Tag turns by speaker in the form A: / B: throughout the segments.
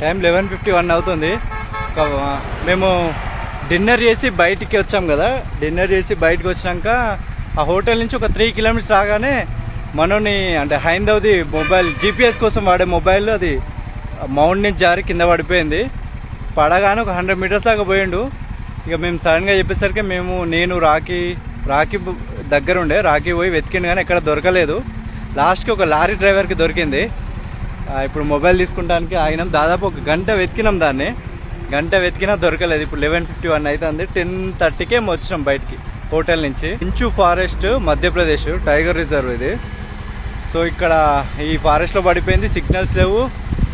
A: Time 11:51 అవుతుంది. మేము dinner చేసి బయటికి వచ్చాం కదా. డిన్నర్ చేసి బయటకు వచ్చినాక ఆ హోటల్ నుంచి ఒక 3 కిలోమీటర్స్ రాగానే మనోని అంటే హైందవ్ది మొబైల్ జీపీఎస్ కోసం వాడే మొబైల్ అది మౌంట్ నుంచి జారి కింద పడిపోయింది. పడగానే ఒక 100 మీటర్స్ దాకా పోయిండు. ఇక మేము సడన్గా చెప్పేసరికి నేను రాఖీ దగ్గర ఉండే రాఖీ పోయి వెతికిండు కానీ ఎక్కడ దొరకలేదు. లాస్ట్కి ఒక లారీ డ్రైవర్కి దొరికింది. ఇప్పుడు మొబైల్ తీసుకుంటానికి ఆగినాం. దాదాపు ఒక గంట వెతికినాం దాన్ని. గంట వెతికినా దొరకలేదు. ఇప్పుడు 11:51 అవుతుంది. 10:30కే వచ్చినాం బయటికి హోటల్ నుంచి. Inch forest Madhya Pradesh tiger reserve ఇది. సో ఇక్కడ ఈ ఫారెస్ట్లో పడిపోయింది, సిగ్నల్స్ లేవు.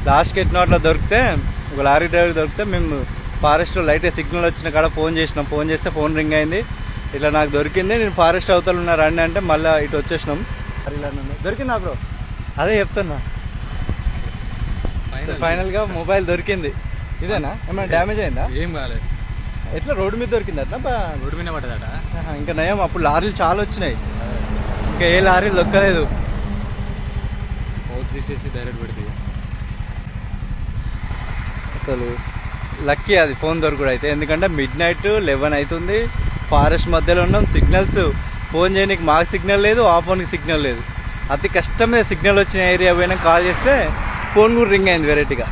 A: లాస్ట్కి ఎట్నోట్లా దొరికితే ఒక లారీ డ్రైవర్ దొరికితే మేము ఫారెస్ట్లో లైట్గా సిగ్నల్ వచ్చిన కాడ ఫోన్ చేసినాం. ఫోన్ చేస్తే ఫోన్ రింగ్ అయింది. ఇట్లా నాకు దొరికింది, నేను ఫారెస్ట్ అవతల ఉన్నా రండి అంటే మళ్ళీ ఇటు వచ్చేసినాం. ఇలా దొరికిందా బ్రో? అదే చెప్తున్నా. ఫైనల్గా మొబైల్ దొరికింది. ఇదేనా? ఏమైనా డ్యామేజ్ అయిందా?
B: ఏం కాలేదు.
A: ఎట్లా రోడ్డు మీద దొరికింది అట్లా?
B: రోడ్డు మీద పడ్డదట.
A: ఇంకా నయం, అప్పుడు లారీలు చాలా వచ్చినాయి, ఇంకా ఏ లారీలు దొక్కలేదు.
B: తీసేసి డైరెక్ట్ పెడితే
A: అసలు లక్కీ అది ఫోన్ దొరకడు అయితే. ఎందుకంటే మిడ్-నైట్ 11 అవుతుంది, ఫారెస్ట్ మధ్యలో ఉన్నాం. సిగ్నల్స్ ఫోన్ చేయడానికి మాకు సిగ్నల్ లేదు, ఆ ఫోన్కి సిగ్నల్ లేదు. అతి కష్టమే సిగ్నల్ వచ్చిన ఏరియా పోయినా కాల్ చేస్తే ఫోన్ కూడా రింగ్ అయింది వెరైటీగా.